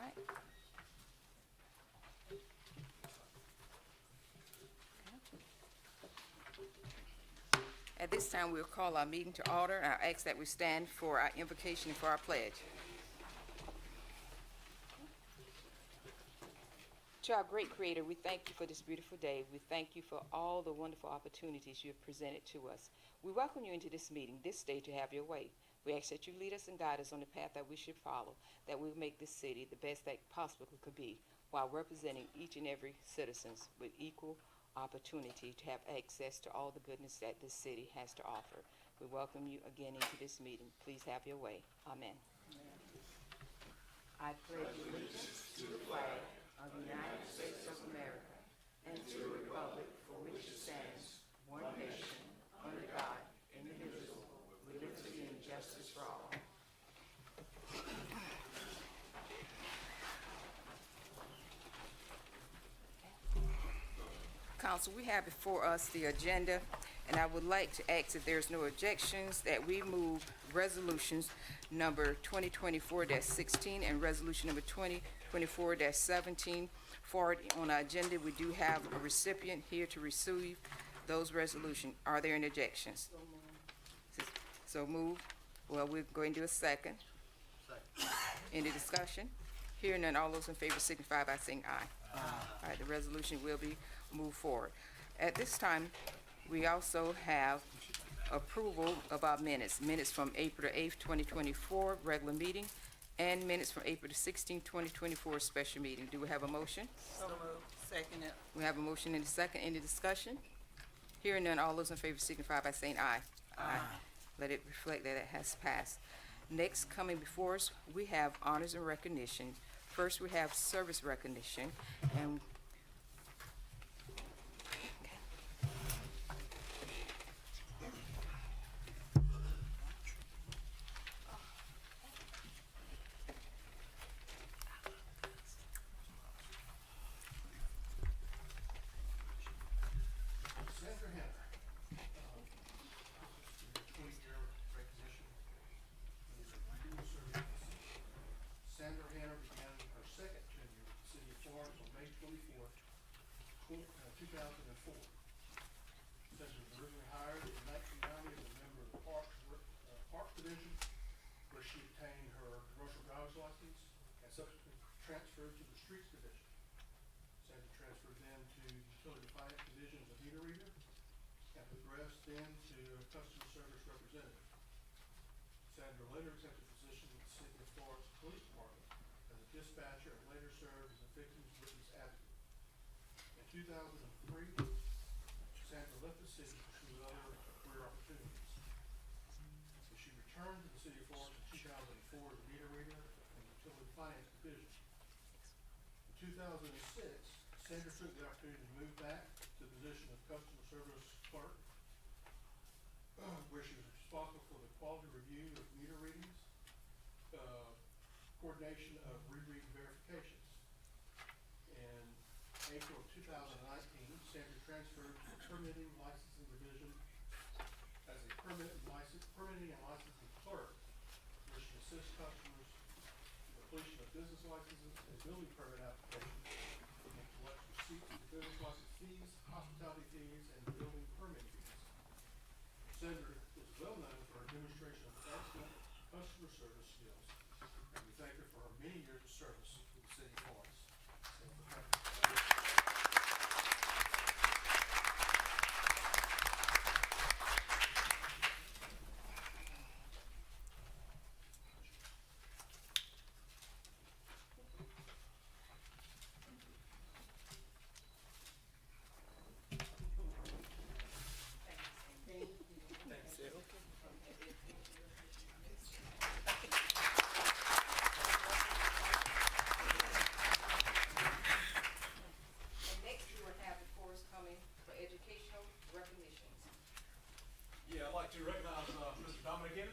right. At this time, we'll call our meeting to order. I ask that we stand for our invocation and for our pledge. To our great Creator, we thank you for this beautiful day. We thank you for all the wonderful opportunities you have presented to us. We welcome you into this meeting this day to have your way. We ask that you lead us and guide us on the path that we should follow, that we will make this city the best that possible could be, while representing each and every citizens with equal opportunity to have access to all the goodness that this city has to offer. We welcome you again into this meeting. Please have your way. Amen. I pledge allegiance to the flag of the United States of America and to the republic for which it stands, one nation, under God, indivisible, with liberty and justice for all. Council, we have before us the agenda, and I would like to ask if there's no objections that we move resolutions number 2024-16 and resolution number 2024-17 forward on our agenda. We do have a recipient here to receive those resolutions. Are there any objections? So move. Well, we're going to do a second. Any discussion? Hearing none, all those in favor signify by saying aye. All right, the resolution will be moved forward. At this time, we also have approval of our minutes. Minutes from April the 8th, 2024, regular meeting, and minutes from April the 16th, 2024, special meeting. Do we have a motion? So moved. Second it. We have a motion and a second. Any discussion? Hearing none, all those in favor signify by saying aye. Aye. Let it reflect that it has passed. Next, coming before us, we have honors and recognition. First, we have service recognition, and Sandra Hanner began her second tenure with the city of Florence on May 24th, 2004. Sandra was originally hired in 1990 as a member of the Parks Division, where she obtained her commercial driver's license and subsequently transferred to the Streets Division. Sandra transferred then to the Utility Finance Division as a meter reader and progressed then to a customer service representative. Sandra later accepted a position with the City of Florence Police Department as a dispatcher and later served as a victim's witness advocate. In 2003, Sandra left the city to pursue other career opportunities. So she returned to the City of Florence in 2004 as a meter reader in the Utility Finance Division. In 2006, Sandra took the opportunity to move back to the position of customer service clerk, where she was responsible for the quality review of meter readings, coordination of reread verifications. In April of 2019, Sandra transferred to the Permitting Licensing Division as a permitting and licensing clerk, where she assists customers with the completion of business licenses and building permit applications, and collects receipts for business license fees, hospitality fees, and building permit fees. Sandra is well known for her demonstration of excellent customer service skills, and we thank her for her many years of service with the City of Florence. and next we will have before us coming for educational recognitions. Yeah, I'd like to recognize Mr. Dominic Henry.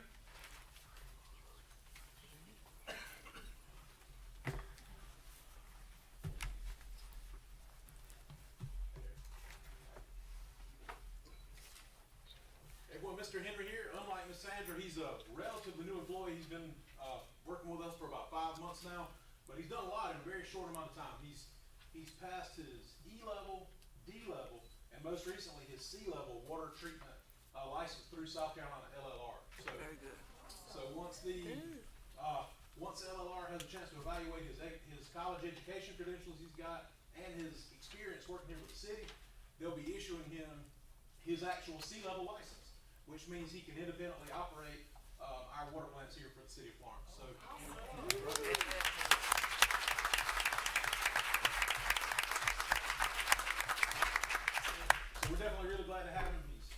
Hey, well, Mr. Henry here, unlike Ms. Sandra, he's a relatively new employee. He's been working with us for about 5 months now. but he's done a lot in a very short amount of time. He's passed his E level, D level, and most recently his C level water treatment license through South Carolina LLR. So, Very good. so once LLR has a chance to evaluate his college education credentials he's got and his experience working here with the city, they'll be issuing him his actual C level license, which means he can independently operate our water plants here for the city of Florence. So. So we're definitely really glad to have him. He's,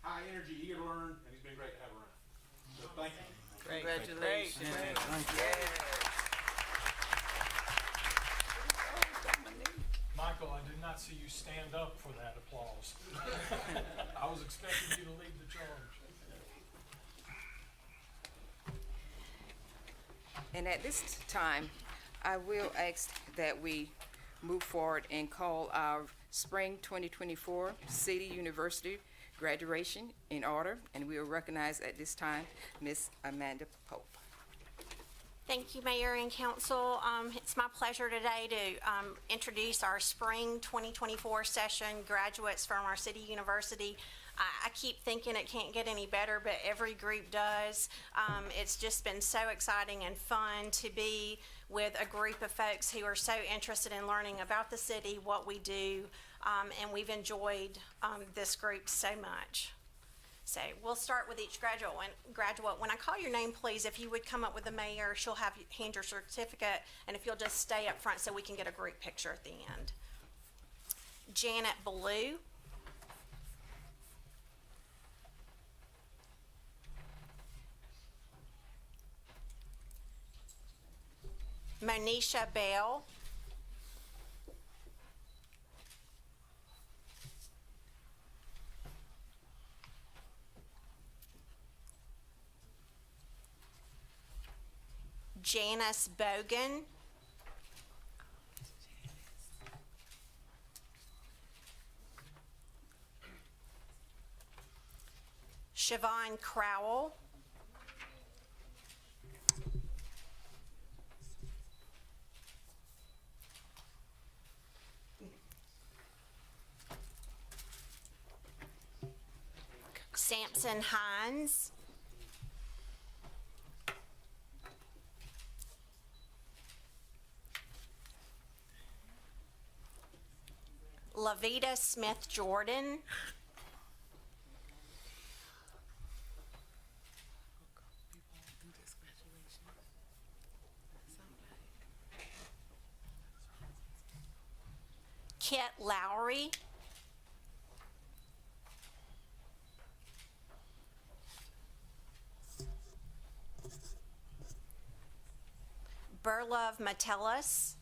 high energy, eager to learn, and he's been great to have around. So thank you. Congratulations. Michael, I did not see you stand up for that applause. I was expecting you to lead the charge. And at this time, I will ask that we move forward and call our spring 2024 City University graduation in order, and we will recognize at this time Miss Amanda Pope. Thank you, Mayor and Council. It's my pleasure today to introduce our spring 2024 session graduates from our city university. I keep thinking it can't get any better, but every group does. It's just been so exciting and fun to be with a group of folks who are so interested in learning about the city, what we do, and we've enjoyed this group so much. So we'll start with each graduate. When I call your name, please, if you would come up with the mayor, she'll hand your certificate, and if you'll just stay up front so we can get a group picture at the end. Janet Ballou. Monisha Bell. Janice Bogan. Siobhan Crowell. Samson Hines. Lavita Smith Jordan. Kit Lowry. Burlove Metellus.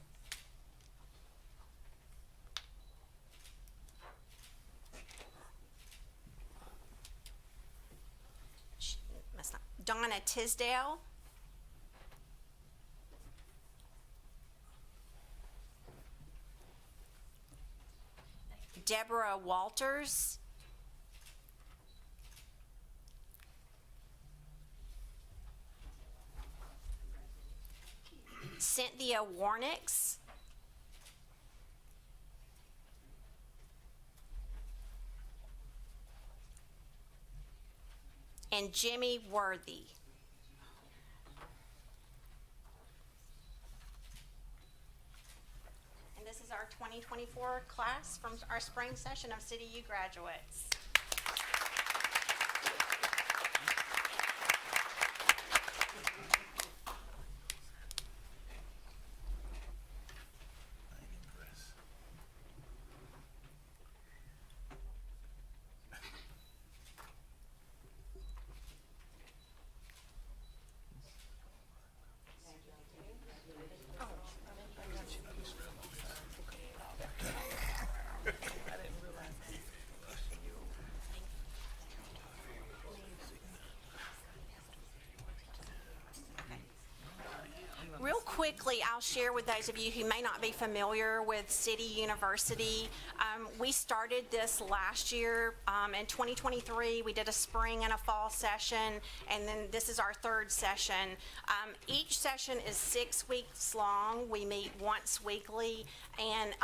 Donna Tisdale. Deborah Walters. Cynthia Warnix. And Jimmy Worthy. And this is our 2024 class from our spring session of City U graduates. quickly, I'll share with those of you who may not be familiar with City University. We started this last year. In 2023, we did a spring and a fall session, and then this is our third session. Each session is 6 weeks long. We meet once weekly, and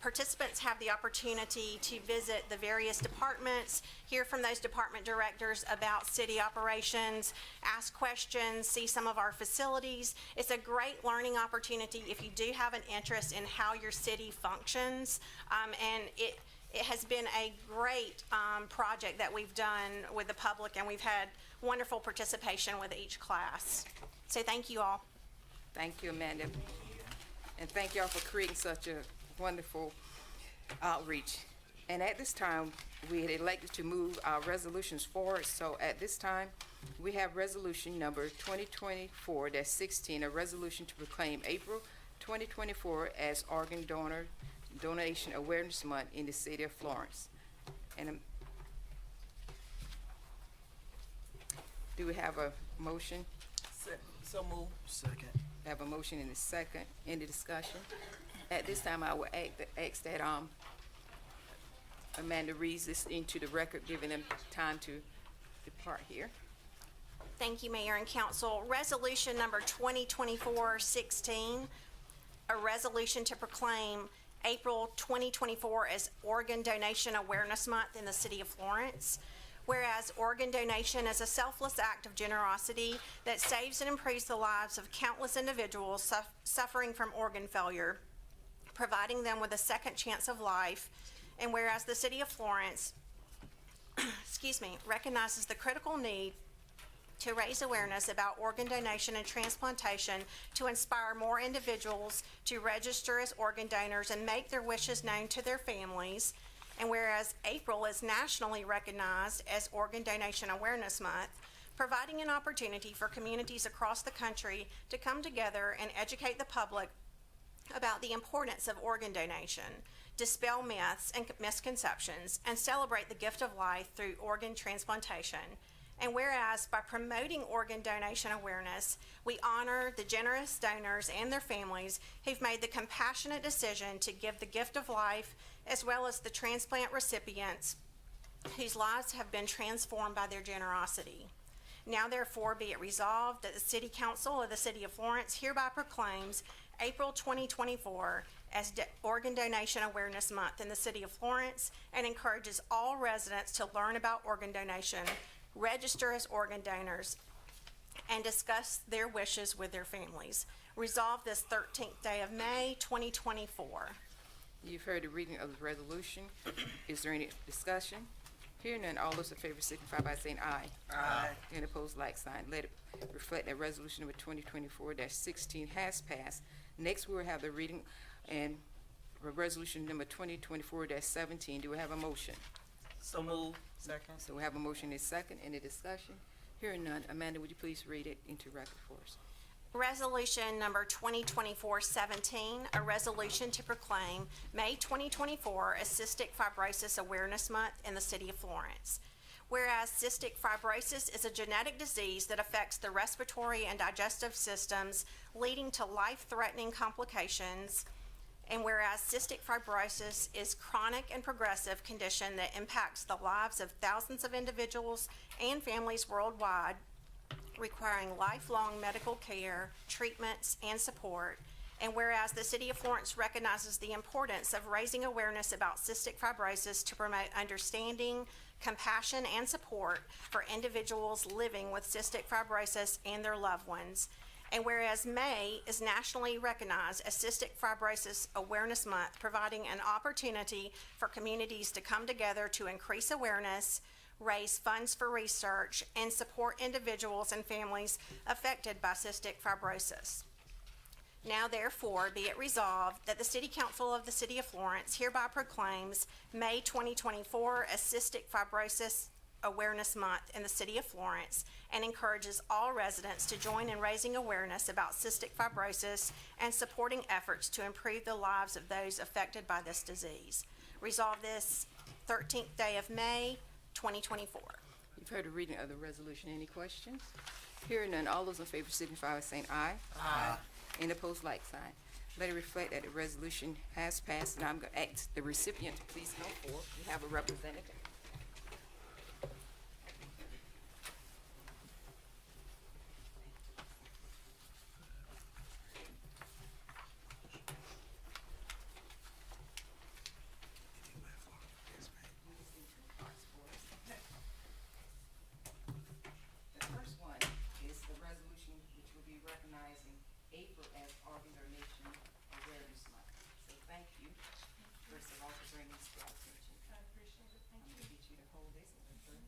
participants have the opportunity to visit the various departments, hear from those department directors about city operations, ask questions, see some of our facilities. It's a great learning opportunity if you do have an interest in how your city functions. And it has been a great project that we've done with the public, and we've had wonderful participation with each class. So thank you all. Thank you, Amanda. And thank y'all for creating such a wonderful outreach. And at this time, we had elected to move our resolutions forward. So at this time, we have resolution number 2024-16, a resolution to proclaim April 2024 as Organ Donation Awareness Month in the city of Florence. And do we have a motion? So move. Second. We have a motion and a second. Any discussion? At this time, I will ask that Amanda reads this into the record, giving them time to depart here. Thank you, Mayor and Council. Resolution number 2024-16, a resolution to proclaim April 2024 as Organ Donation Awareness Month in the city of Florence. Whereas organ donation is a selfless act of generosity that saves and improves the lives of countless individuals suffering from organ failure, providing them with a second chance of life. And whereas the city of Florence, recognizes the critical need to raise awareness about organ donation and transplantation to inspire more individuals to register as organ donors and make their wishes known to their families. And whereas April is nationally recognized as Organ Donation Awareness Month, providing an opportunity for communities across the country to come together and educate the public about the importance of organ donation, dispel myths and misconceptions, and celebrate the gift of life through organ transplantation. And whereas by promoting organ donation awareness, we honor the generous donors and their families who've made the compassionate decision to give the gift of life, as well as the transplant recipients whose lives have been transformed by their generosity. Now therefore be it resolved that the City Council of the City of Florence hereby proclaims April 2024 as Organ Donation Awareness Month in the City of Florence, and encourages all residents to learn about organ donation, register as organ donors, and discuss their wishes with their families. Resolved this 13th day of May, 2024. You've heard the reading of the resolution. Is there any discussion? Hearing none, all those in favor signify by saying aye. Aye. Any opposed, like sign. Let it reflect that resolution number 2024-16 has passed. Next, we will have the reading and resolution number 2024-17. Do we have a motion? So move. Second. So we have a motion and a second. Any discussion? Hearing none, Amanda, would you please read it into record for us? Resolution number 2024-17, a resolution to proclaim May 2024 as Cystic Fibrosis Awareness Month in the City of Florence. Whereas cystic fibrosis is a genetic disease that affects the respiratory and digestive systems, leading to life-threatening complications, and whereas cystic fibrosis is chronic and progressive condition that impacts the lives of thousands of individuals and families worldwide, requiring lifelong medical care, treatments, and support. And whereas the City of Florence recognizes the importance of raising awareness about cystic fibrosis to promote understanding, compassion, and support for individuals living with cystic fibrosis and their loved ones. And whereas May is nationally recognized as Cystic Fibrosis Awareness Month, providing an opportunity for communities to come together to increase awareness, raise funds for research, and support individuals and families affected by cystic fibrosis. Now therefore be it resolved that the City Council of the City of Florence hereby proclaims May 2024 as Cystic Fibrosis Awareness Month in the City of Florence, and encourages all residents to join in raising awareness about cystic fibrosis and supporting efforts to improve the lives of those affected by this disease. Resolve this 13th day of May, 2024. You've heard the reading of the resolution. Any questions? Hearing none, all those in favor signify by saying aye. Aye. Any opposed, like sign. Let it reflect that the resolution has passed, and I'm going to ask the recipient to please come forward. We have a representative. The first one is the resolution which will be recognizing April as Organ Donation Awareness Month. So thank you, first of all, for bringing this to our attention. I appreciate it, thank I'm you. gonna get you to hold this and look through.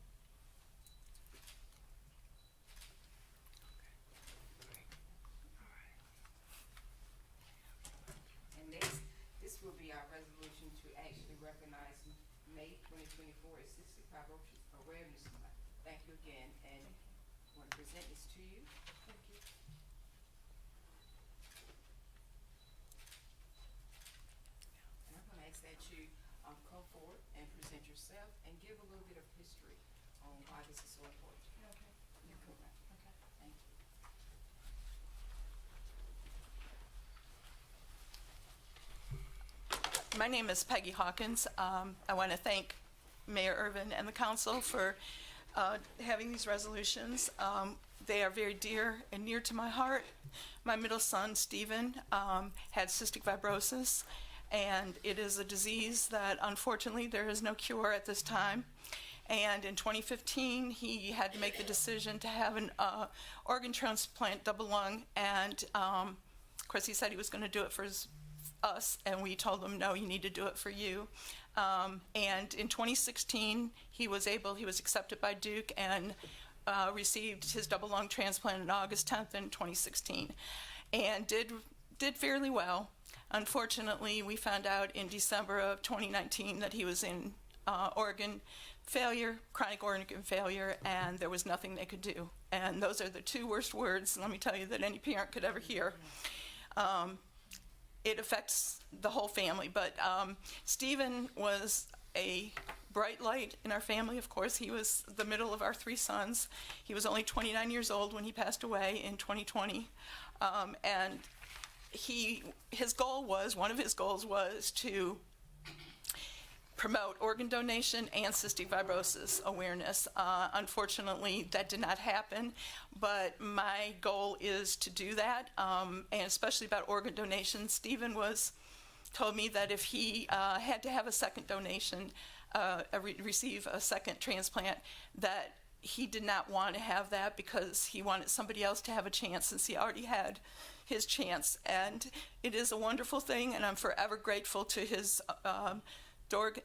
And next, this will be our resolution to actually recognize May 2024 as Cystic Fibrosis Awareness Month. Thank you again, and I want to present this to you. Thank you. And I'm gonna ask that you, come forward and present yourself and give a little bit of history on why this is so important. Okay, You come right. okay. Thank you. My name is Peggy Hawkins. I want to thank Mayor Irvin and the council for having these resolutions. They are very dear and near to my heart. My middle son, Stephen, had cystic fibrosis, and it is a disease that unfortunately there is no cure at this time. And in 2015, he had to make the decision to have an organ transplant, double lung, and of course he said he was going to do it for us, and we told him, no, you need to do it for you. And in 2016, he was accepted by Duke and received his double lung transplant on August 10th in 2016, and did fairly well. Unfortunately, we found out in December of 2019 that he was in organ failure, chronic organ failure, and there was nothing they could do. And those are the two worst words, let me tell you, that any parent could ever hear. It affects the whole family, but Stephen was a bright light in our family. Of course, he was the middle of our three sons. He was only 29 years old when he passed away in 2020, and one of his goals was to promote organ donation and cystic fibrosis awareness. Unfortunately, that did not happen, but my goal is to do that, and especially about organ donation. Stephen told me that if he had to have a second donation, receive a second transplant, that he did not want to have that because he wanted somebody else to have a chance since he already had his chance. And it is a wonderful thing, and I'm forever grateful to his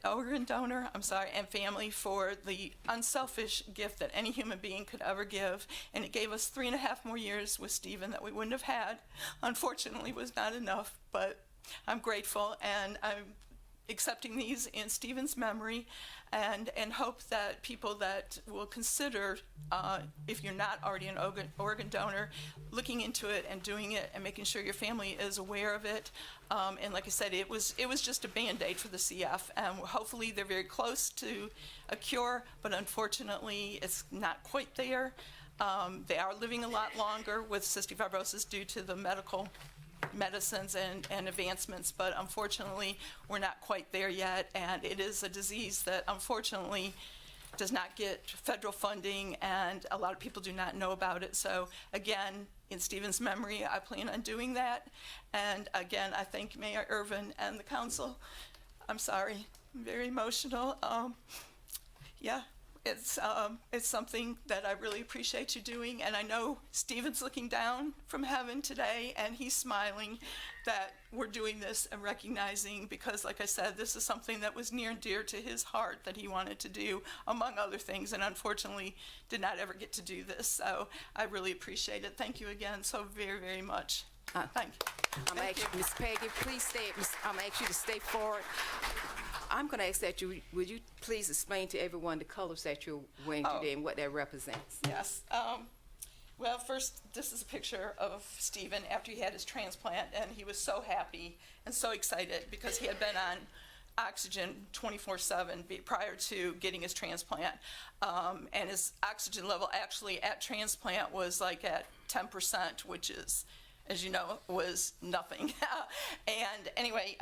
organ donor, and family for the unselfish gift that any human being could ever give. And it gave us 3.5 more years with Stephen that we wouldn't have had. Unfortunately, was not enough, but I'm grateful, and I'm accepting these in Stephen's memory, and hope that people that will consider, if you're not already an organ donor, looking into it and doing it and making sure your family is aware of it. And like I said, it was just a Band-Aid for the CF, and hopefully they're very close to a cure, but unfortunately it's not quite there. They are living a lot longer with cystic fibrosis due to the medicines and advancements, but unfortunately we're not quite there yet, and it is a disease that unfortunately does not get federal funding, and a lot of people do not know about it. So again, in Stephen's memory, I plan on doing that, and again, I thank Mayor Irvin and the council. I'm sorry, I'm very emotional. Yeah, it's something that I really appreciate you doing, and I know Stephen's looking down from heaven today, and he's smiling that we're doing this and recognizing, because like I said, this is something that was near and dear to his heart that he wanted to do, among other things, and unfortunately did not ever get to do this. So I really appreciate it. Thank you again so very, very much. Thank you. I'm gonna ask you, Ms. Peggy, please stay, I'm gonna ask you to stay forward. I'm gonna ask that would you please explain to everyone the colors that you're wearing today and what that represents? Yes. Well, first, this is a picture of Stephen after he had his transplant, and he was so happy and so excited because he had been on oxygen 24/7 prior to getting his transplant, and his oxygen level actually at transplant was like at 10%, which is as you know, was nothing. And anyway,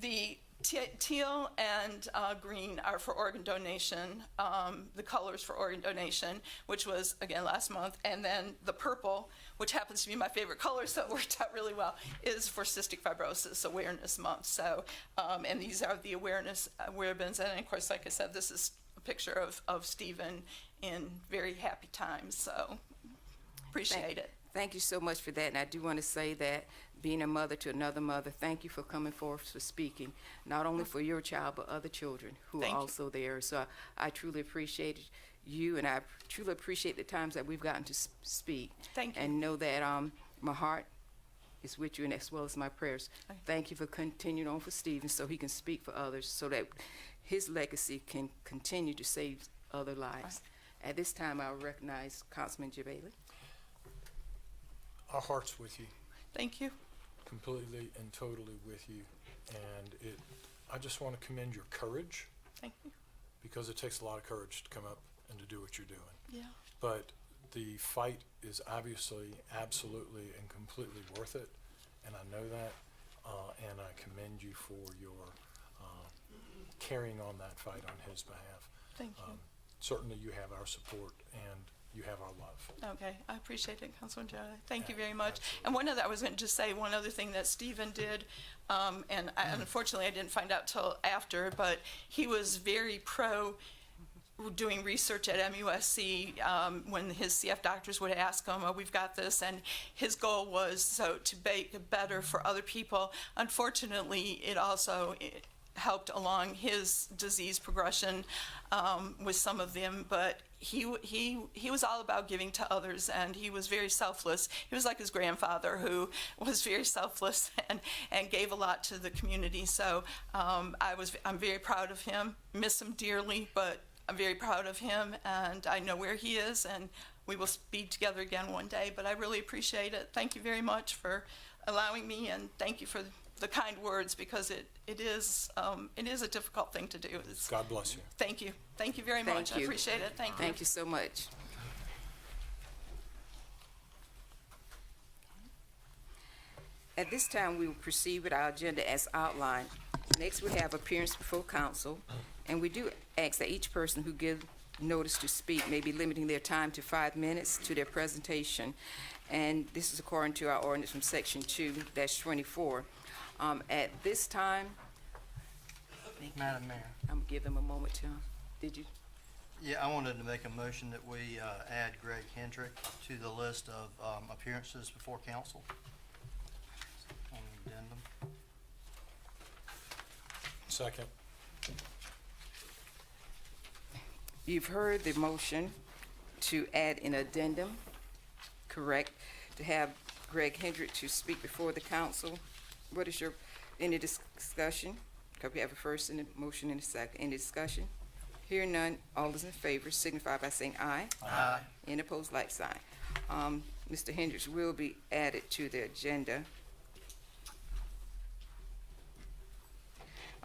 the teal and green are for organ donation, the colors for organ donation, which was, again, last month. And then the purple, which happens to be my favorite color, so it worked out really well, is for Cystic Fibrosis Awareness Month. So, and these are the awareness ribbons. And, of course, like I said, this is a picture of Stephen in very happy times. So appreciate it. Thank you so much for that, and I do want to say that being a mother to another mother, thank you for coming forth for speaking, not only for your child, but other children who Thank are you. also there. So I truly appreciate you, and I truly appreciate the times that we've gotten to speak. Thank you. And know that my heart is with you, and as well as my prayers. Thank you for continuing on for Stephen so he can speak for others, so that his legacy can continue to save other lives. At this time, I'll recognize Councilman Jabali. Our heart's with you, Thank you. completely and totally with you. And I just want to commend your courage, Thank you. because it takes a lot of courage to come up and to do what you're doing. Yeah. But the fight is obviously absolutely and completely worth it, and I know that, and I commend you for your carrying on that fight on his behalf. Thank you. Certainly you have our support and you have our love. Okay, I appreciate it, Councilman Jolly. Thank you very much. And I was going to just say one other thing that Stephen did, and unfortunately I didn't find out till after, but he was very pro doing research at MUSC when his CF doctors would ask him, oh, we've got this, and his goal was to make it better for other people. Unfortunately, it also helped along his disease progression with some of them, but he was all about giving to others, and he was very selfless. He was like his grandfather, who was very selfless and gave a lot to the community. So I'm very proud of him. Miss him dearly, but I'm very proud of him, and I know where he is, and we will be together again one day. But I really appreciate it. Thank you very much for allowing me, and thank you for the kind words, because it is a difficult thing to do. God bless you. Thank you. Thank you very much. Thank you. I appreciate it. Thank you. Thank you so much. At this time, we will proceed with our agenda as outlined. Next, we have appearance before council, and we do ask that each person who gives notice to speak may be limiting their time to 5 minutes to their presentation. And this is according to our ordinance from section 2-24. At this time, Madam Mayor. I'm gonna give them a moment to, did you? Yeah, I wanted to make a motion that we add Greg Hendrick to the list of appearances before council on the addendum. Second. You've heard the motion to add an addendum, correct, to have Greg Hendrick to speak before the council. What is any discussion? Because we have a first and a motion and a second. Any discussion? Hearing none, all those in favor signify by saying aye. Aye. Any opposed, like sign. Mr. Hendricks will be added to the agenda.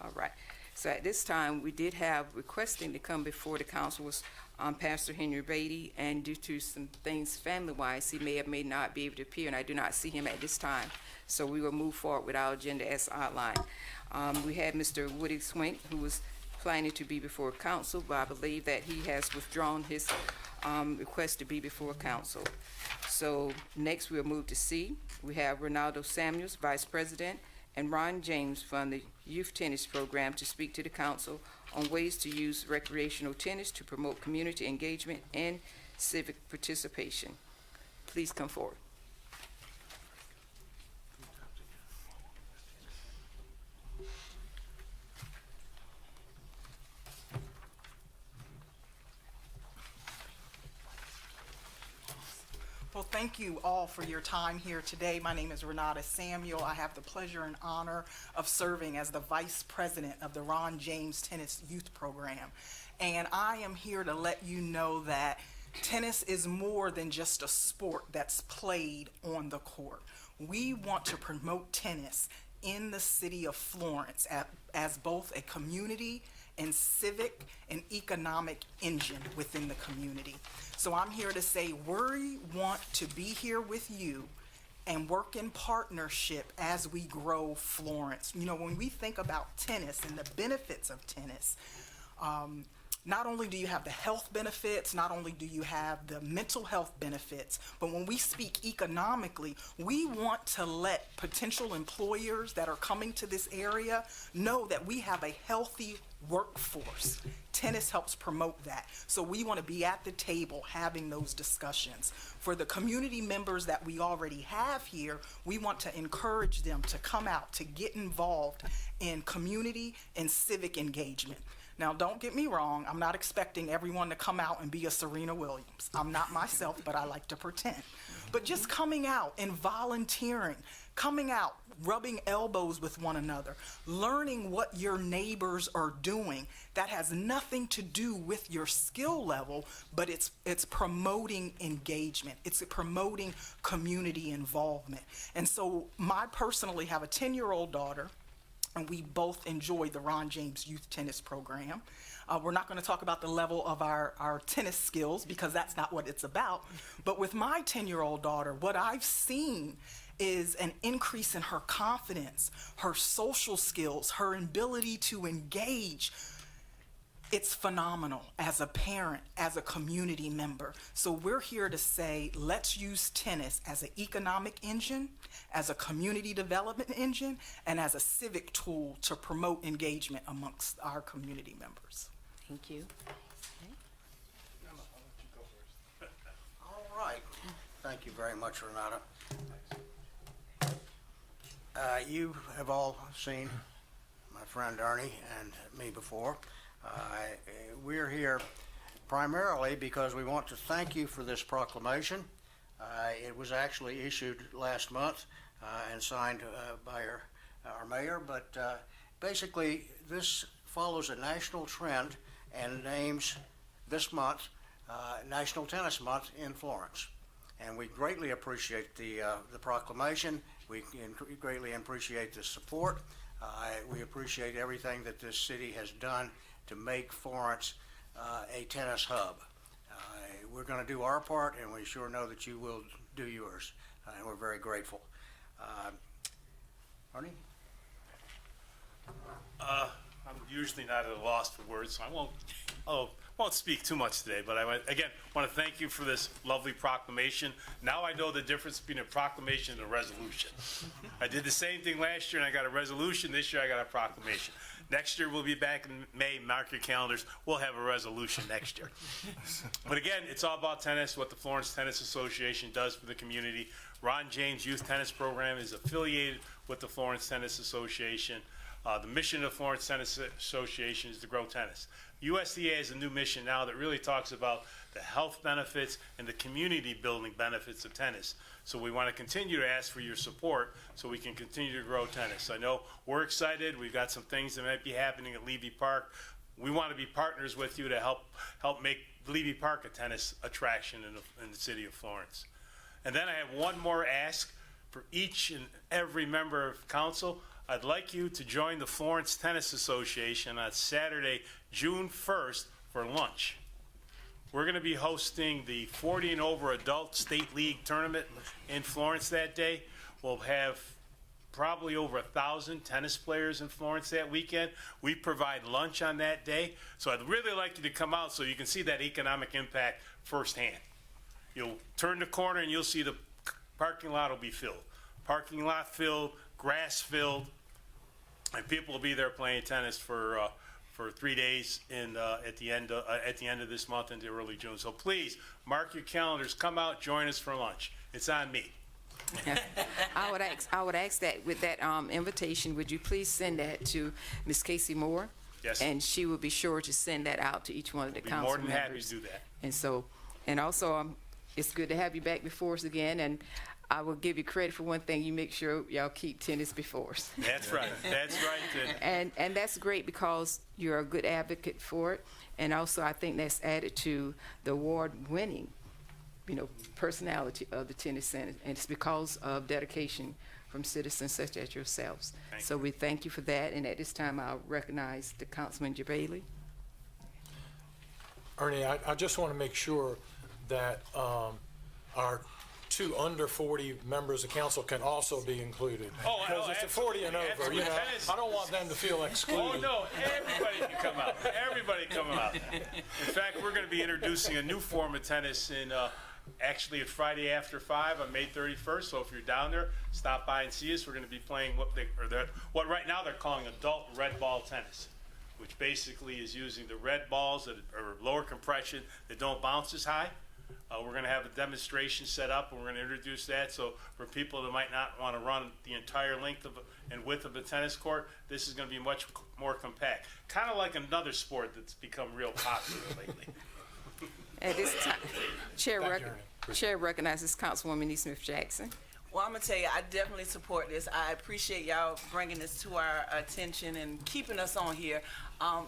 All right. So at this time, we did have requesting to come before the council was Pastor Henry Beatty, and due to some things family-wise, he may or may not be able to appear, and I do not see him at this time. So we will move forward with our agenda as outlined. We had Mr. Woody Swink, who was planning to be before council, but I believe that he has withdrawn his request to be before council. So next, we'll move to C. We have Ronaldo Samuels, Vice President, and Ron James from the Youth Tennis Program to speak to the council on ways to use recreational tennis to promote community engagement and civic participation. Please come forward. Well, thank you all for your time here today. My name is Renata Samuel. I have the pleasure and honor of serving as the Vice President of the Ron James Tennis Youth Program. And I am here to let you know that tennis is more than just a sport that's played on the court. We want to promote tennis in the city of Florence as both a community and civic and economic engine within the community. So I'm here to say we want to be here with you and work in partnership as we grow Florence. You know, when we think about tennis and the benefits of tennis, not only do you have the health benefits, not only do you have the mental health benefits, but when we speak economically, we want to let potential employers that are coming to this area know that we have a healthy workforce. Tennis helps promote that. So we want to be at the table having those discussions. For the community members that we already have here, we want to encourage them to come out, to get involved in community and civic engagement. Now, don't get me wrong, I'm not expecting everyone to come out and be a Serena Williams. I'm not myself, but I like to pretend. But just coming out and volunteering, coming out, rubbing elbows with one another, learning what your neighbors are doing, that has nothing to do with your skill level, but it's promoting engagement. It's promoting community involvement. And so I personally have a 10-year-old daughter, and we both enjoy the Ron James Youth Tennis Program. We're not going to talk about the level of our tennis skills because that's not what it's about. But with my 10-year-old daughter, what I've seen is an increase in her confidence, her social skills, her ability to engage. It's phenomenal as a parent, as a community member. So we're here to say, let's use tennis as an economic engine, as a community development engine, and as a civic tool to promote engagement amongst our community members. Thank you. All right. Thank you very much, Renata. You have all seen my friend Ernie and me before. We're here primarily because we want to thank you for this proclamation. It was actually issued last month and signed by our mayor, but basically this follows a national trend and names this month National Tennis Month in Florence. And we greatly appreciate the proclamation. We greatly appreciate the support. We appreciate everything that this city has done to make Florence a tennis hub. We're going to do our part, and we sure know that you will do yours, and we're very grateful. Arnie? I'm usually not at a loss for words, so I won't speak too much today, but I again want to thank you for this lovely proclamation. Now I know the difference between a proclamation and a resolution. I did the same thing last year and I got a resolution. This year I got a proclamation. Next year we'll be back in May. Mark your calendars. We'll have a resolution next year. But again, it's all about tennis, what the Florence Tennis Association does for the community. Ron James Youth Tennis Program is affiliated with the Florence Tennis Association. The mission of the Florence Tennis Association is to grow tennis. USTA has a new mission now that really talks about the health benefits and the community building benefits of tennis. So we want to continue to ask for your support so we can continue to grow tennis. I know we're excited. We've got some things that might be happening at Levy Park. We want to be partners with you to help make Levy Park a tennis attraction in the city of Florence. And then I have one more ask for each and every member of council. I'd like you to join the Florence Tennis Association on Saturday, June 1st for lunch. We're going to be hosting the 40 and over adult state league tournament in Florence that day. We'll have probably over 1,000 tennis players in Florence that weekend. We provide lunch on that day. So I'd really like you to come out so you can see that economic impact firsthand. You'll turn the corner and you'll see the parking lot will be filled. Parking lot filled, grass filled, and people will be there playing tennis for 3 days at the end of this month into early June. So please mark your calendars. Come out, join us for lunch. It's on me. I would ask that with that invitation, would you please send that to Ms. Casey Moore? Yes. And she will be sure to send that out to each one of the Be council more than members. happy to do that. And so, and also, it's good to have you back before us again, and I will give you credit for one thing. You make sure y'all keep tennis before us. That's right. That's right. And that's great because you're a good advocate for it. And also, I think that's added to the award-winning, personality of the tennis center. And it's because of dedication from citizens such as yourselves. So we thank you for that. And at this time, I'll recognize the Councilman Jabali. Ernie, I just want to make sure that our two under 40 members of council can also be included. Oh, Because it's a 40 and over, absolutely. you know. Tennis- I don't want them to feel Oh, excluded. no, everybody can come out. Everybody come out. In fact, we're going to be introducing a new form of tennis in, actually, it's Friday after 5 on May 31st. So if you're down there, stop by and see us. We're going to be playing what right now they're calling adult red ball tennis, which basically is using the red balls that are lower compression, that don't bounce as high. We're going to have a demonstration set up, and we're going to introduce that. So for people that might not want to run the entire length and width of a tennis court, this is going to be much more compact. Kind of like another sport that's become real popular lately. At this time, Thank you, Ernie. Chair recognizes Councilwoman E. Smith Jackson. Well, I'm gonna tell you, I definitely support this. I appreciate y'all bringing this to our attention and keeping us on here.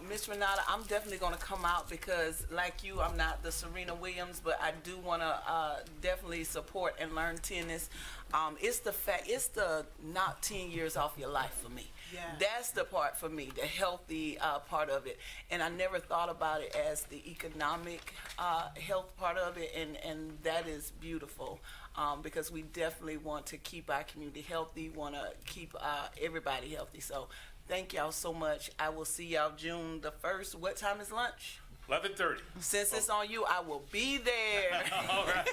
Ms. Renata, I'm definitely gonna come out because, like you, I'm not the Serena Williams, but I do wanna definitely support and learn tennis. It's the knock 10 years off your life for me. Yeah. That's the part for me, the healthy part of it. And I never thought about it as the economic health part of it, and that is beautiful. Because we definitely want to keep our community healthy, want to keep everybody healthy. So thank y'all so much. I will see y'all June the 1st. What time is lunch? 11:30. Since it's on you, I will be there. All right.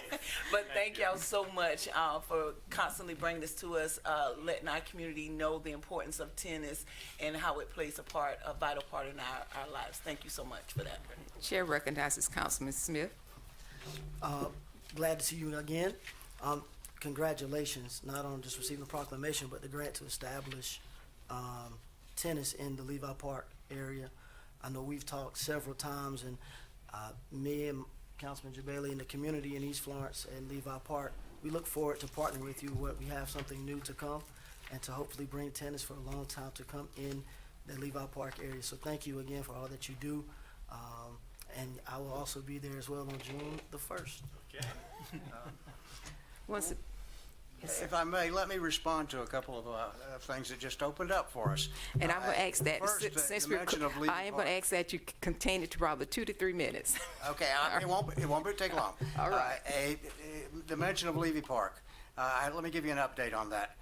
But thank y'all so much for constantly bringing this to us, letting our community know the importance of tennis and how it plays a vital part in our lives. Thank you so much for that. Chair recognizes Councilman Smith. Glad to see you again. Congratulations, not on just receiving the proclamation, but the grant to establish tennis in the Levi Park area. I know we've talked several times, and me and Councilman Jabali and the community in East Florence and Levi Park, we look forward to partnering with you where we have something new to come and to hopefully bring tennis for a long time to come in the Levi Park area. So thank you again for all that you do. And I will also be there as well on June the 1st. Okay. Once, If I may, let me respond to a couple of things that just opened up for us. and I'm going to ask that, First, since the we're, mention of Levi I am going to Park. ask that you contain it to probably 2 to 3 minutes. Okay, it won't take long. All right. The mention of Levy Park, let me give you an update on that.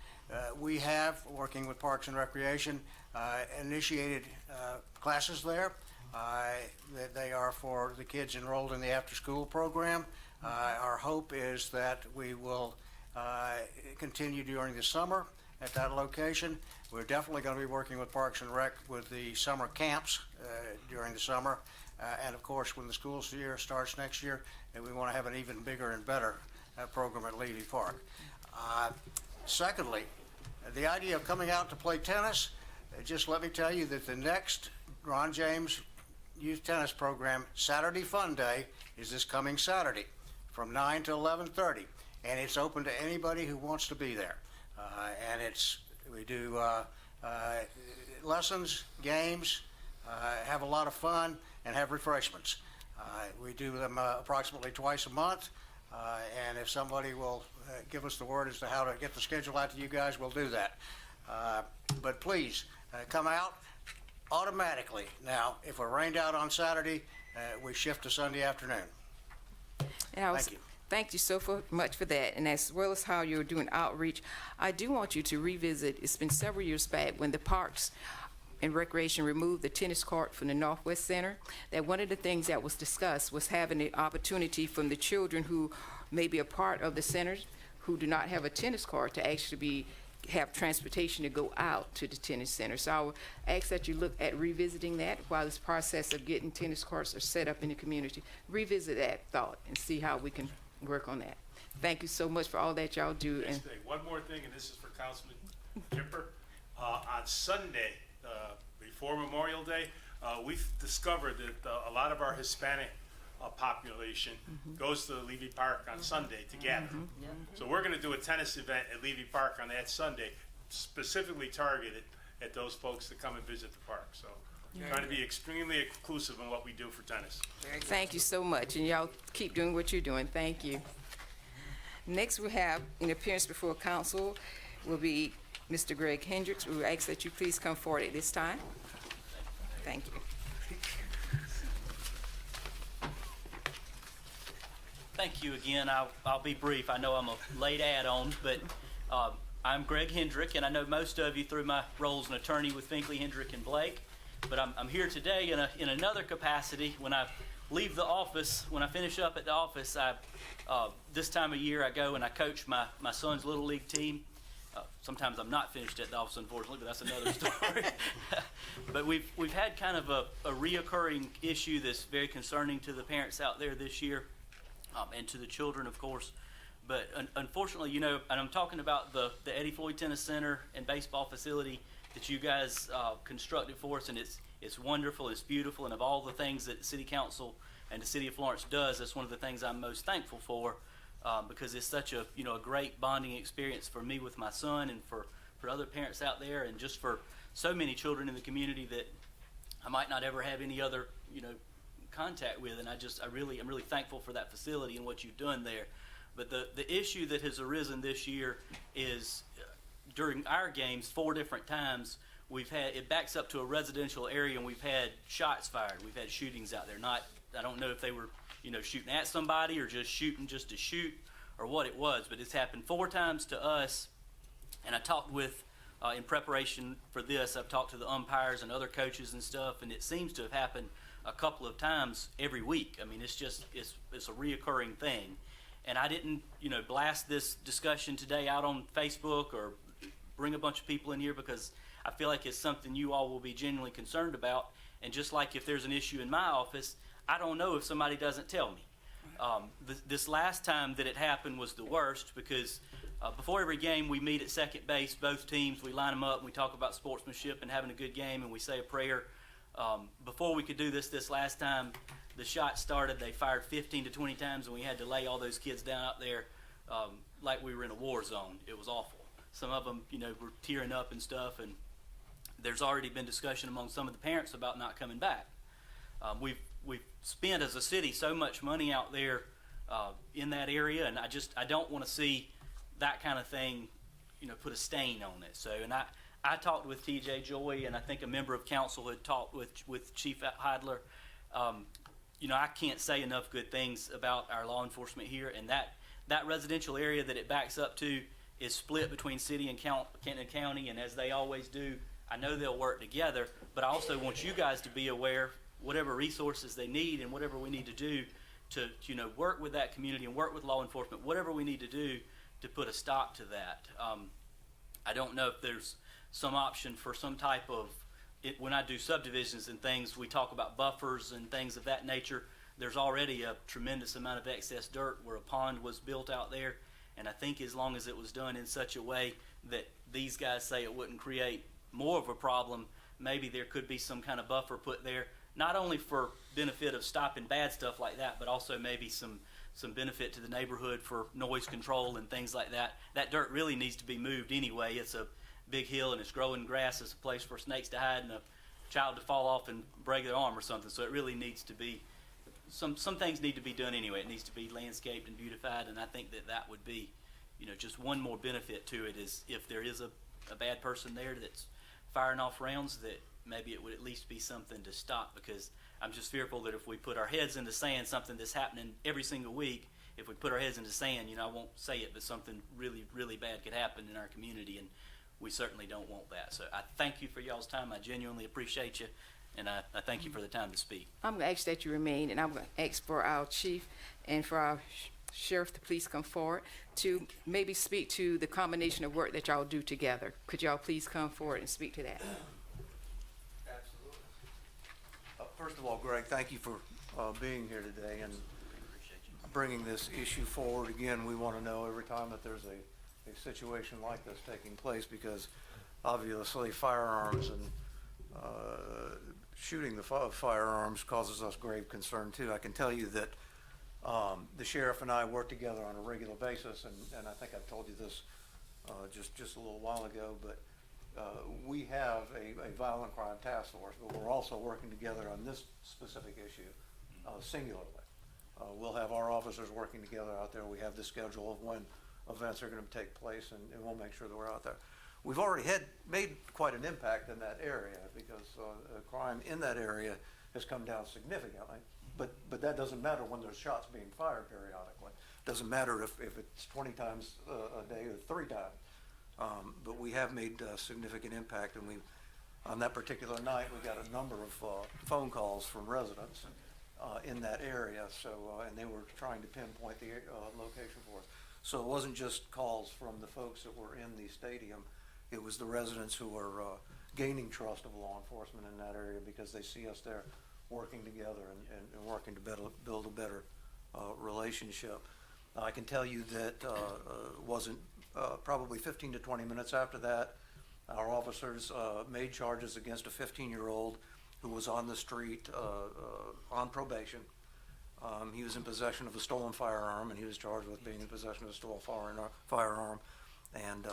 We have, working with Parks and Recreation, initiated classes there. They are for the kids enrolled in the after-school program. Our hope is that we will continue during the summer at that location. We're definitely going to be working with Parks and Rec with the summer camps during the summer. And of course, when the school year starts next year, we want to have an even bigger and better program at Levy Park. Secondly, the idea of coming out to play tennis, just let me tell you that the next Ron James Youth Tennis Program Saturday Fun Day is this coming Saturday from 9 to 11:30, and it's open to anybody who wants to be there. And we do lessons, games, have a lot of fun, and have refreshments. We do them approximately twice a month, and if somebody will give us the word as to how to get the schedule out to you guys, we'll do that. But please, come out automatically. Now, if we're rained out on Saturday, we shift to Sunday afternoon. And I was, Thank you. Thank you so much for that. And as well as how you're doing outreach, I do want you to revisit, it's been several years back when the Parks and Recreation removed the tennis court from the Northwest Center, that one of the things that was discussed was having the opportunity from the children who may be a part of the centers who do not have a tennis court to actually have transportation to go out to the tennis center. So I would ask that you look at revisiting that while this process of getting tennis courts are set up in the community. Revisit that thought and see how we can work on that. Thank you so much for all that y'all do. Next And thing, one more thing, and this is for Councilman Kemper. On Sunday, before Memorial Day, we've discovered that a lot of our Hispanic population goes to Levy Park on Sunday to gather. So we're going to do a tennis event at Levy Park on that Sunday, specifically targeted at those folks that come and visit the park. So trying to be extremely inclusive in what we do for tennis. thank you so much. And y'all keep doing what you're doing. Thank you. Next, we have an appearance before council will be Mr. Greg Hendricks. We will ask that you please come forward at this time. Thank you. Thank you again. I'll be brief. I know I'm a late add-on, but I'm Greg Hendrick, and I know most of you through my role as an attorney with Finkley, Hendrick, and Blake. But I'm here today in another capacity. When I leave the office, when I finish up at the office, this time of year I go and I coach my son's little league team. Sometimes I'm not finished at the office, unfortunately, but that's another story. But we've had kind of a reoccurring issue that's very concerning to the parents out there this year, and to the children, of course. But unfortunately, you know, and I'm talking about the Eddie Floyd Tennis Center and baseball facility that you guys constructed for us, and it's wonderful, it's beautiful, and of all the things that the City Council and the City of Florence does, that's one of the things I'm most thankful for. Because it's such a great bonding experience for me with my son, and for other parents out there, and just for so many children in the community that I might not ever have any other contact with. And I'm really thankful for that facility and what you've done there. But the issue that has arisen this year is during our games 4 different times it backs up to a residential area, and we've had shots fired. We've had shootings out there. I don't know if they were shooting at somebody or just shooting just to shoot or what it was, but it's happened 4 times to us. And I talked with, in preparation for this, I've talked to the umpires and other coaches and stuff, and it seems to have happened a couple of times every week. I mean, it's a reoccurring thing. And I didn't, blast this discussion today out on Facebook or bring a bunch of people in here because I feel like it's something you all will be genuinely concerned about. And just like if there's an issue in my office, I don't know if somebody doesn't tell me. This last time that it happened was the worst because before every game we meet at second base, both teams, we line them up and we talk about sportsmanship and having a good game, and we say a prayer. Before we could do this last time, the shots started, they fired 15 to 20 times, and we had to lay all those kids down out there like we were in a war zone. It was awful. Some of them, were tearing up and stuff, and there's already been discussion among some of the parents about not coming back. We've spent as a city so much money out there in that area, and I don't want to see that kind of thing, put a stain on it. So, and I talked with T.J. Joy, and I think a member of council had talked with Chief Heidler. I can't say enough good things about our law enforcement here, and that residential area that it backs up to is split between city and Kenton County, and as they always do, I know they'll work together, but I also want you guys to be aware whatever resources they need and whatever we need to do to work with that community and work with law enforcement, whatever we need to do to put a stop to that. I don't know if there's some option for some type of, when I do subdivisions and things, we talk about buffers and things of that nature. There's already a tremendous amount of excess dirt where a pond was built out there, and I think as long as it was done in such a way that these guys say it wouldn't create more of a problem, maybe there could be some kind of buffer put there, not only for benefit of stopping bad stuff like that, but also maybe some benefit to the neighborhood for noise control and things like that. That dirt really needs to be moved anyway. It's a big hill and it's growing grass. It's a place for snakes to hide and a child to fall off and break their arm or something. So it really needs to be, some things need to be done anyway. It needs to be landscaped and beautified, and I think that would be, just one more benefit to it is if there is a bad person there that's firing off rounds, that maybe it would at least be something to stop, because I'm just fearful that if we put our heads in the sand, something that's happening every single week, if we put our heads in the sand, I won't say it, but something really, really bad could happen in our community, and we certainly don't want that. So I thank you for y'all's time. I genuinely appreciate you, and I thank you for the time to speak. I'm going to ask that you remain, and I'm going to ask for our chief and for our sheriff to please come forward to maybe speak to the combination of work that y'all do together. Could y'all please come forward and speak to that? Absolutely. First of all, Greg, thank you for being here today and bringing this issue forward. Again, we want to know every time that there's a situation like this taking place, because obviously firearms and shooting the firearms causes us grave concern too. I can tell you that the sheriff and I work together on a regular basis, and I think I've told you this just a little while ago, but we have a violent crime task force, but we're also working together on this specific issue singularly. We'll have our officers working together out there. We have the schedule of when events are going to take place, and we'll make sure that we're out there. We've already made quite an impact in that area, because crime in that area has come down significantly. but that doesn't matter when there's shots being fired periodically. Doesn't matter if it's 20 times a day or 3 times. But we have made significant impact, and on that particular night, we got a number of phone calls from residents in that area. So, and they were trying to pinpoint the location for us. So it wasn't just calls from the folks that were in the stadium. It was the residents who were gaining trust of law enforcement in that area because they see us there working together and working to build a better relationship. I can tell you that wasn't probably 15 to 20 minutes after that, our officers made charges against a 15-year-old who was on the street on probation. He was in possession of a stolen firearm, and he was charged with being in possession of a stolen firearm and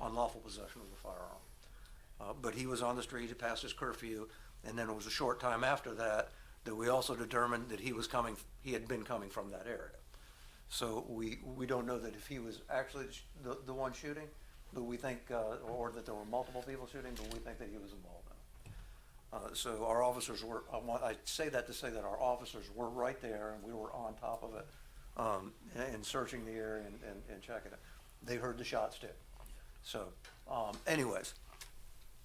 unlawful possession of the firearm. But he was on the street, he passed his curfew, and then it was a short time after that that we also determined that he had been coming from that area. So we don't know that if he was actually the one shooting, but we think, or that there were multiple people shooting, but we think that he was involved in it. So our officers were, I say that to say that our officers were right there and we were on top of it and searching the area and checking it. They heard the shots too. So anyways,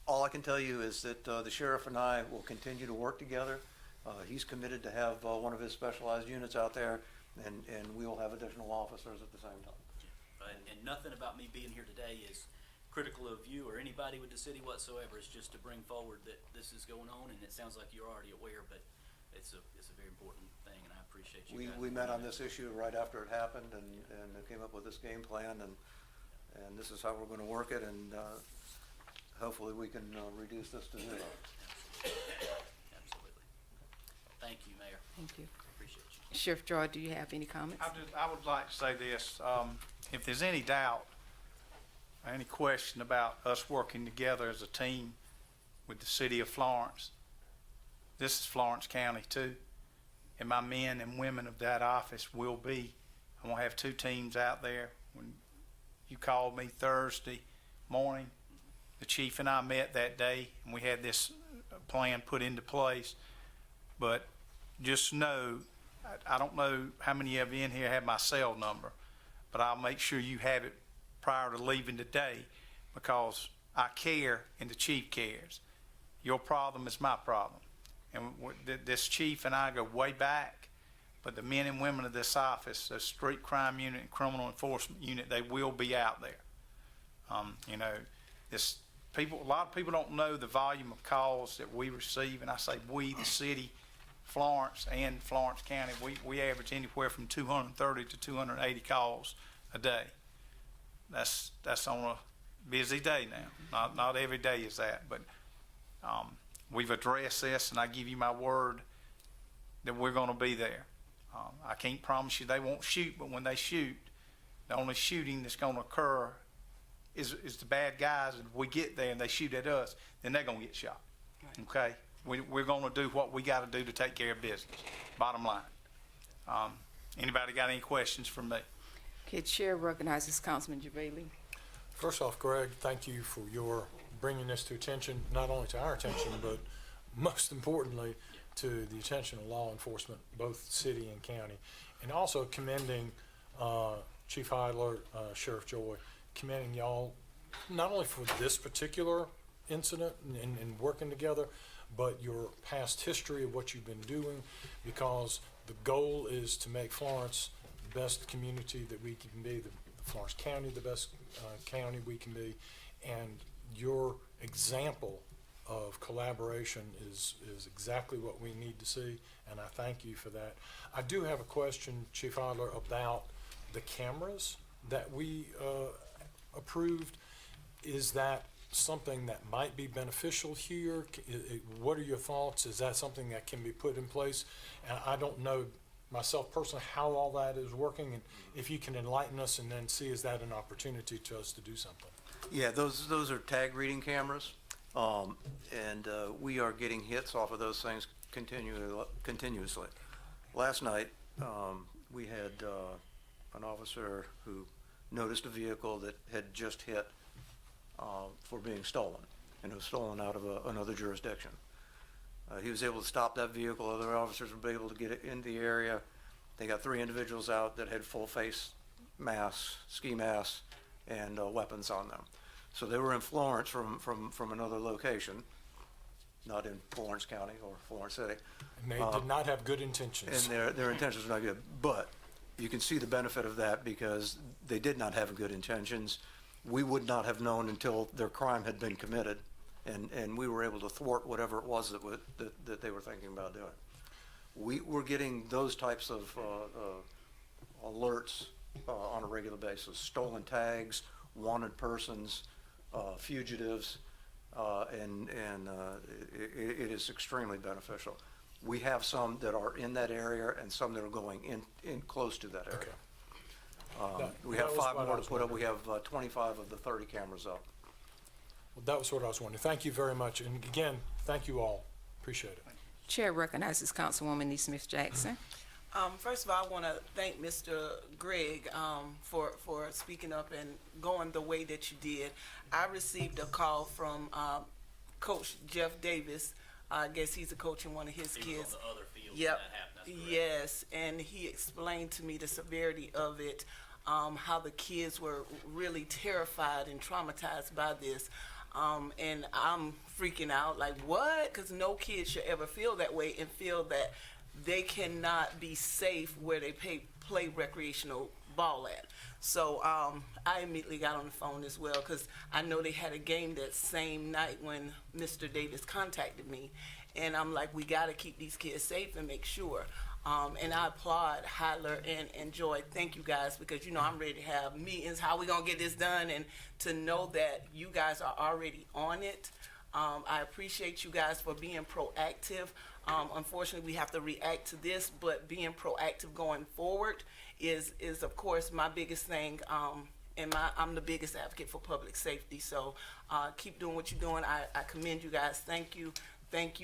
all I can tell you is that the sheriff and I will continue to work together. He's committed to have one of his specialized units out there, and we will have additional officers at the same time. Right, and nothing about me being here today is critical of you or anybody with the city whatsoever. It's just to bring forward that this is going on, and it sounds like you're already aware, but it's a very important thing, and I appreciate you guys. We met on this issue right after it happened and came up with this game plan, and this is how we're going to work it, and hopefully we can reduce this to zero. Absolutely. Thank you, Mayor. Thank you. Appreciate you. Sheriff Draw, do you have any comments? I would like to say this, if there's any doubt, or any question about us working together as a team with the city of Florence, this is Florence County too, and my men and women of that office will be. I'm gonna have 2 teams out there. When you called me Thursday morning, the chief and I met that day, and we had this plan put into place. But just know, I don't know how many of you in here have my cell number, but I'll make sure you have it prior to leaving today, because I care and the chief cares. Your problem is my problem. And this chief and I go way back, but the men and women of this office, the street crime unit and criminal enforcement unit, they will be out there. You know, a lot of people don't know the volume of calls that we receive, and I say we, the city, Florence and Florence County, we average anywhere from 230 to 280 calls a day. That's on a busy day now. Not every day is that, but we've addressed this, and I give you my word that we're going to be there. I can't promise you they won't shoot, but when they shoot, the only shooting that's going to occur is the bad guys. And if we get there and they shoot at us, then they're going to get shot. Right. Okay? We're going to do what we got to do to take care of business. Bottom line. Anybody got any questions for me? Okay, Chair recognizes Councilman JaVale. First off, Greg, thank you for your bringing this to attention, not only to our attention, but most importantly, to the attention of law enforcement, both city and county. And also commending Chief Heidler, Sheriff Joy, commending y'all not only for this particular incident and working together, but your past history of what you've been doing, because the goal is to make Florence the best community that we can be, the Florence County the best county we can be, and your example of collaboration is exactly what we need to see, and I thank you for that. I do have a question, Chief Adler, about the cameras that we approved. Is that something that might be beneficial here? What are your thoughts? Is that something that can be put in place? And I don't know myself personally how all that is working, and if you can enlighten us and then see, is that an opportunity to us to do something? Yeah, those are tag reading cameras, and we are getting hits off of those things continuously. Last night, we had an officer who noticed a vehicle that had just hit for being stolen, and it was stolen out of another jurisdiction. He was able to stop that vehicle. Other officers were able to get it in the area. They got 3 individuals out that had full face masks, ski masks, and weapons on them. So they were in Florence from another location, not in Florence County or Florence City. And they did not have good intentions. And their intentions were not good. But you can see the benefit of that because they did not have good intentions. We would not have known until their crime had been committed, and we were able to thwart whatever it was that they were thinking about doing. We were getting those types of alerts on a regular basis: stolen tags, wanted persons, fugitives, and it is extremely beneficial. We have some that are in that area and some that are going in close to that area. We have That was 5 what I more to was put up. wondering. We have 25 of the 30 cameras up. Well, that was what I was wondering. Thank you very much. And again, thank you all. Appreciate it. Chair recognizes Councilwoman E. Smith Jackson. First of all, I want to thank Mr. Gregg for speaking up and going the way that you did. I received a call from Coach Jeff Davis. I guess he's a coach in one of his He was kids. on the other field when Yep. that happened. That's correct. Yes, and he explained to me the severity of it, how the kids were really terrified and traumatized by this. And I'm freaking out, like, what? Because no kid should ever feel that way and feel that they cannot be safe where they play recreational ball at. So I immediately got on the phone as well because I know they had a game that same night when Mr. Davis contacted me. And I'm like, we got to keep these kids safe and make sure. And I applaud Hyler and Joy. Thank you guys because, you know, I'm ready to have meetings. How we going to get this done? And to know that you guys are already on it. I appreciate you guys for being proactive. Unfortunately, we have to react to this, but being proactive going forward is of course my biggest thing. And I'm the biggest advocate for public safety. So keep doing what you're doing. I commend you guys. Thank you. Thank you.